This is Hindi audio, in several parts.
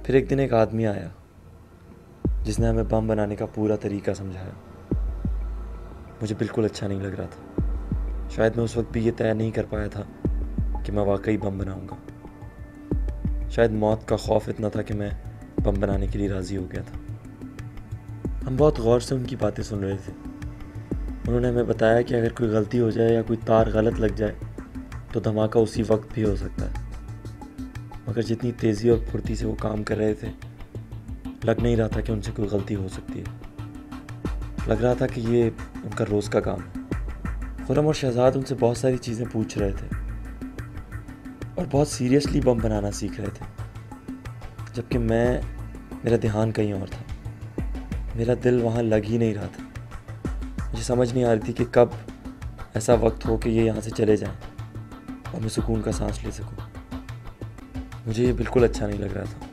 फिर एक दिन एक आदमी आया जिसने हमें बम बनाने का पूरा तरीका समझाया। मुझे बिल्कुल अच्छा नहीं लग रहा था। शायद मैं उस वक्त भी ये तय नहीं कर पाया था कि मैं वाकई बम बनाऊंगा। शायद मौत का खौफ इतना था कि मैं बम बनाने के लिए राज़ी हो गया था। हम बहुत गौर से उनकी बातें सुन रहे थे। उन्होंने हमें बताया कि अगर कोई गलती हो जाए या कोई तार गलत लग जाए तो धमाका उसी वक्त भी हो सकता है। मगर जितनी तेज़ी और फुर्ती से वो काम कर रहे थे, लग नहीं रहा था कि उनसे कोई गलती हो सकती है। लग रहा था कि ये उनका रोज़ का काम है। खुर्रम और शहजाद उनसे बहुत सारी चीज़ें पूछ रहे थे और बहुत सीरियसली बम बनाना सीख रहे थे, जबकि मेरा ध्यान कहीं और था। मेरा दिल वहाँ लग ही नहीं रहा था। मुझे समझ नहीं आ रही थी कि कब ऐसा वक्त हो कि ये यहाँ से चले जाएं और मैं सुकून का सांस ले सकूं। मुझे ये बिल्कुल अच्छा नहीं लग रहा था,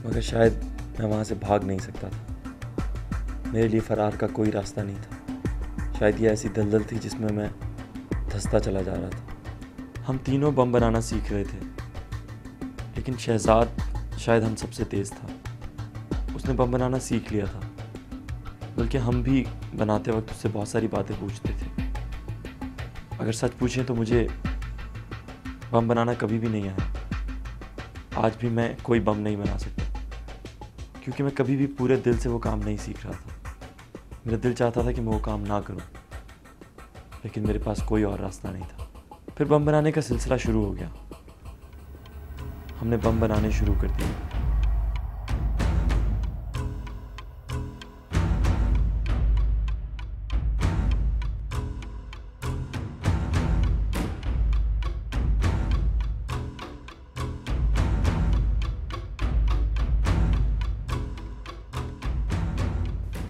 मगर शायद मैं वहाँ से भाग नहीं सकता था। मेरे लिए फ़रार का कोई रास्ता नहीं था। शायद ये ऐसी दलदल थी जिसमें मैं धंसता चला जा रहा था। हम तीनों बम बनाना सीख रहे थे, लेकिन शहजाद शायद हम सबसे तेज़ था। उसने बम बनाना सीख लिया था, बल्कि हम भी बनाते वक्त उससे बहुत सारी बातें पूछते थे। अगर सच पूछें तो मुझे बम बनाना कभी भी नहीं आया। आज भी मैं कोई बम नहीं बना सकता, क्योंकि मैं कभी भी पूरे दिल से वो काम नहीं सीख रहा था। मेरा दिल चाहता था कि मैं वो काम ना करूं, लेकिन मेरे पास कोई और रास्ता नहीं था। फिर बम बनाने का सिलसिला शुरू हो गया। हमने बम बनाने शुरू कर दिए।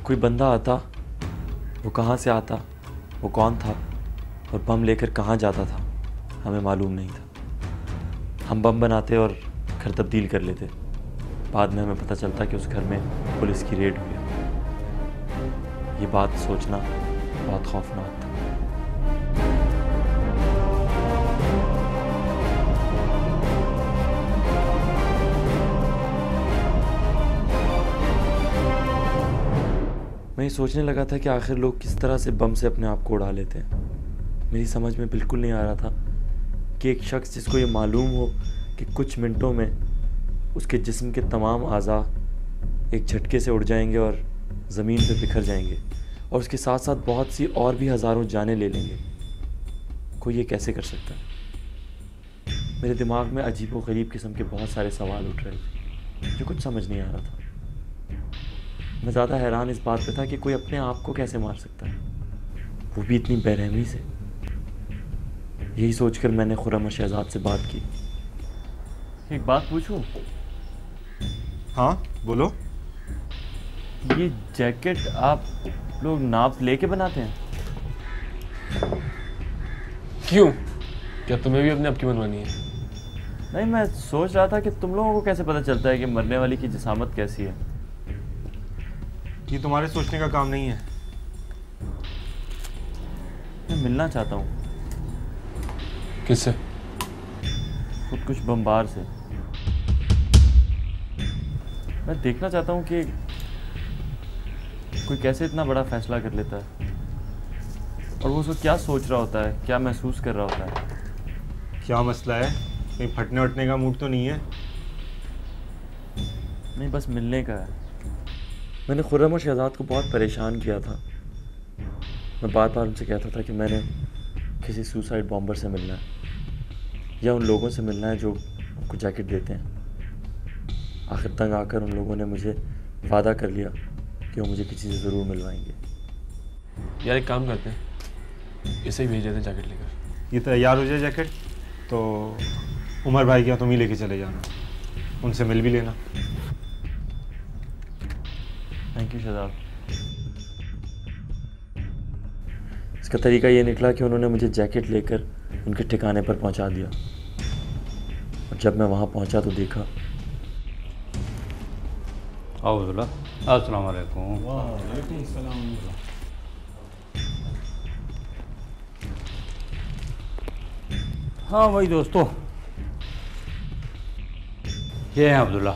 कोई बंदा आता, वो कहाँ से आता, वो कौन था और बम लेकर कहाँ जाता था, हमें मालूम नहीं था। हम बम बनाते और घर तब्दील कर लेते। बाद में हमें पता चलता कि उस घर में पुलिस की रेड हुई। ये बात सोचना बहुत खौफनाक था। मैं ये सोचने लगा था कि आखिर लोग किस तरह से बम से अपने आप को उड़ा लेते हैं। मेरी समझ में बिल्कुल नहीं आ रहा था कि एक शख्स जिसको ये मालूम हो कि कुछ मिनटों में उसके जिस्म के तमाम आज़ा एक झटके से उड़ जाएंगे और ज़मीन पे बिखर जाएंगे, और उसके साथ साथ बहुत सी और भी हज़ारों जानें ले लेंगे। कोई ये कैसे कर सकता है? मेरे दिमाग में अजीब व गरीब किस्म के बहुत सारे सवाल उठ रहे थे, जो कुछ समझ नहीं आ रहा था। मैं ज़्यादा हैरान इस बात पे था कि कोई अपने आप को कैसे मार सकता है, वो भी इतनी बेरहमी से। यही सोचकर मैंने खुर्रम और शहजाद से बात की। एक बात पूछूं? हाँ बोलो। ये जैकेट आप लोग नाप लेके बनाते हैं? क्यों, क्या तुम्हें भी अपने आप की बनवानी है? नहीं, मैं सोच रहा था कि तुम लोगों को कैसे पता चलता है कि मरने वाली की जिसामत कैसी है। ये तुम्हारे सोचने का काम नहीं है। मैं मिलना चाहता हूँ। किससे? खुद कुछ बमबार से। मैं देखना चाहता हूँ कि कोई कैसे इतना बड़ा फैसला कर लेता है, और वो उसको क्या सोच रहा होता है, क्या महसूस कर रहा होता है। क्या मसला है? कहीं फटने वटने का मूड तो नहीं है? नहीं, बस मिलने का है। मैंने खुर्रम और शहजाद को बहुत परेशान किया था। मैं बार बार उनसे कहता था कि मैंने किसी सुसाइड बॉम्बर से मिलना है, या उन लोगों से मिलना है जो उनको जैकेट देते हैं। आखिर तंग आकर उन लोगों ने मुझे वादा कर लिया कि वो मुझे किसी से ज़रूर मिलवाएंगे। यार एक काम करते हैं, इसे ही भेज देते हैं जैकेट लेकर। ये तैयार हो जाए जैकेट तो उमर भाई क्या तुम ही लेके चले जाना, उनसे मिल भी लेना। Thank you Shahzad. इसका तरीका ये निकला कि उन्होंने मुझे जैकेट लेकर उनके ठिकाने पर पहुंचा दिया, और जब मैं वहां पहुंचा तो देखा। अस्सलाम वालेकुम। वालेकुम सलाम। हाँ भाई दोस्तों, ये हैं अब्दुल्ला।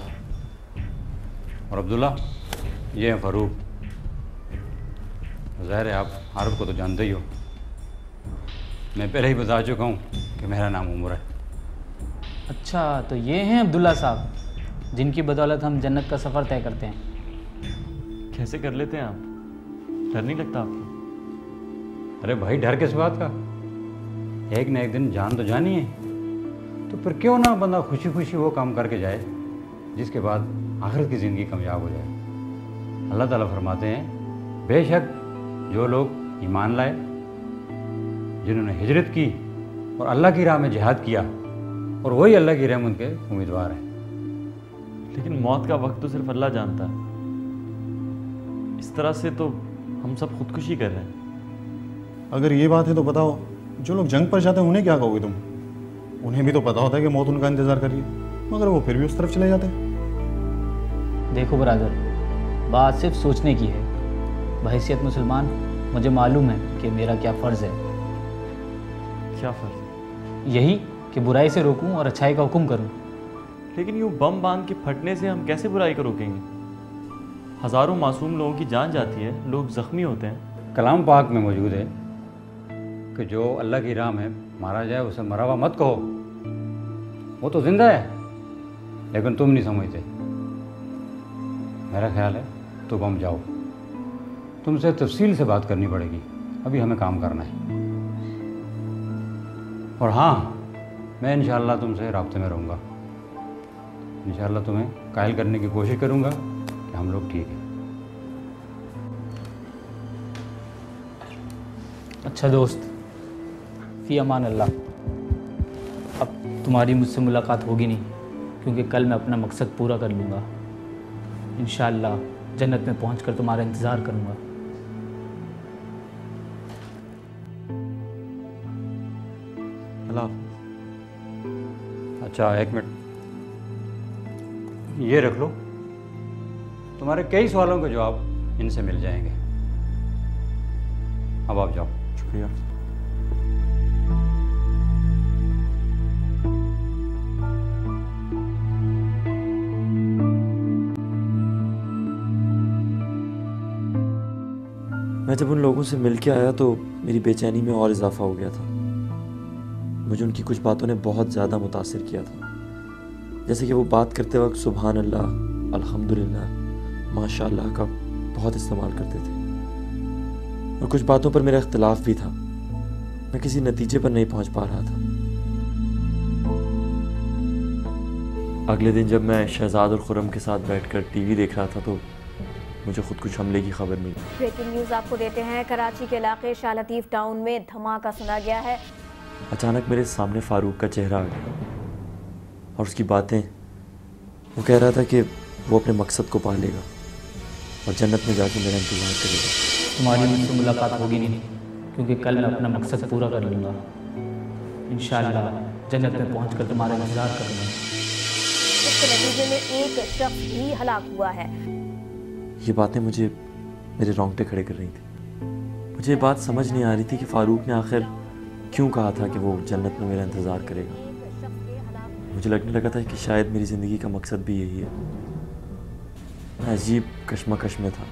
और अब्दुल्ला, ये हैं फ़ारूक। ज़ाहिर है आप आरब को तो जानते ही हो। मैं पहले ही बता चुका हूँ कि मेरा नाम उमर है। अच्छा, तो ये हैं अब्दुल्ला साहब, जिनकी बदौलत हम जन्नत का सफ़र तय करते हैं। कैसे कर लेते हैं आप? डर नहीं लगता आपको? अरे भाई, डर किस बात का? एक न एक दिन जान तो जानी है, तो फिर क्यों ना बंदा खुशी खुशी वो काम करके जाए जिसके बाद आखिरत की ज़िंदगी कामयाब हो जाए। अल्लाह ताला फरमाते हैं, बेशक जो लोग ईमान लाए, जिन्होंने हिजरत की और अल्लाह की राह में जिहाद किया, और वही अल्लाह की रहमत के उम्मीदवार हैं। लेकिन मौत का वक्त तो सिर्फ अल्लाह जानता है। इस तरह से तो हम सब खुदकुशी कर रहे हैं। अगर ये बात है तो बताओ, जो लोग जंग पर जाते हैं उन्हें क्या कहोगे तुम? उन्हें भी तो पता होता है कि मौत उनका इंतज़ार कर रही है, मगर वो फिर भी उस तरफ चले जाते हैं। देखो ब्रदर, बात सिर्फ सोचने की है। बहैसियत मुसलमान मुझे मालूम है कि मेरा क्या फ़र्ज़ है। क्या फ़र्ज? यही कि बुराई से रोकूं और अच्छाई का हुक्म करूं। लेकिन यूँ बम बांध के फटने से हम कैसे बुराई को रोकेंगे? हज़ारों मासूम लोगों की जान जाती है, लोग ज़ख्मी होते हैं। कलाम पाक में मौजूद है कि जो अल्लाह की राह में मारा जाए उसे मरा हुआ मत कहो, वो तो ज़िंदा है। लेकिन तुम नहीं समझते। मेरा ख्याल है तुम हम जाओ, तुमसे तफसील से बात करनी पड़ेगी। अभी हमें काम करना है। और हाँ, मैं इंशाअल्लाह तुमसे राब्ते में रहूँगा। इंशाअल्लाह तुम्हें कायल करने की कोशिश करूँगा कि हम लोग ठीक हैं। अच्छा दोस्त, फ़ी अमान अल्लाह। अब तुम्हारी मुझसे मुलाकात होगी नहीं, क्योंकि कल मैं अपना मकसद पूरा कर लूँगा। इंशाअल्लाह जन्नत में पहुंचकर तुम्हारा इंतज़ार करूँगा। अल्लाह। अच्छा, एक मिनट, ये रख लो। तुम्हारे कई सवालों के जवाब इनसे मिल जाएंगे। अब आप जाओ। शुक्रिया। मैं जब उन लोगों से मिल के आया तो मेरी बेचैनी में और इजाफा हो गया था। मुझे उनकी कुछ बातों ने बहुत ज़्यादा मुतासिर किया था। जैसे कि वो बात करते वक्त सुभान अल्लाह, अल्हम्दुलिल्लाह, माशाअल्लाह का बहुत इस्तेमाल करते थे। और कुछ बातों पर मेरा इख्तिलाफ भी था। मैं किसी नतीजे पर नहीं पहुंच पा रहा था। अगले दिन जब मैं शहजाद और खुर्रम के साथ बैठकर टीवी देख रहा था तो मुझे खुदकुश हमले की खबर मिली। ब्रेकिंग न्यूज़ आपको देते हैं। कराची के इलाके शाह लतीफ़ टाउन में धमाका सुना गया है। अचानक मेरे सामने फ़ारूक का चेहरा आ गया और उसकी बातें। वो कह रहा था कि वो अपने मकसद को पा लेगा और जन्नत में जाके मेरा इंतज़ार करेगा। तुम्हारी मुझसे मुलाकात होगी नहीं, क्योंकि कल मैं अपना मकसद पूरा कर लूँगा। इंशाअल्लाह जन्नत में पहुंचकर तुम्हारा इंतज़ार करूँगा। इसके नतीजे में एक शख्स भी हलाक हुआ है। ये बातें मुझे मेरे रोंगटे खड़े कर रही थी। मुझे ये बात समझ नहीं आ रही थी कि फ़ारूक ने आखिर क्यों कहा था कि वो जन्नत में मेरा इंतज़ार करेगा। मुझे लगने लगा था कि शायद मेरी ज़िंदगी का मकसद भी यही है। मैं अजीब कश्मकश में था।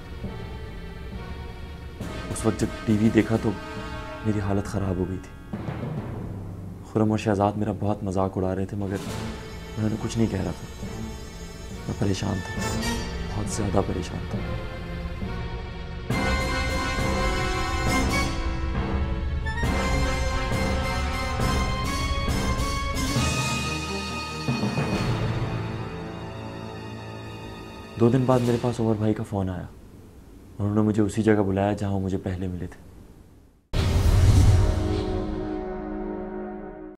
उस वक्त जब टीवी देखा तो मेरी हालत ख़राब हो गई थी। खुर्रम और शहजाद मेरा बहुत मजाक उड़ा रहे थे, मगर उन्होंने कुछ नहीं कह रहा था। मैं परेशान था, बहुत ज़्यादा परेशान था। दो दिन बाद मेरे पास उमर भाई का फ़ोन आया। उन्होंने मुझे उसी जगह बुलाया जहाँ वो मुझे पहले मिले थे।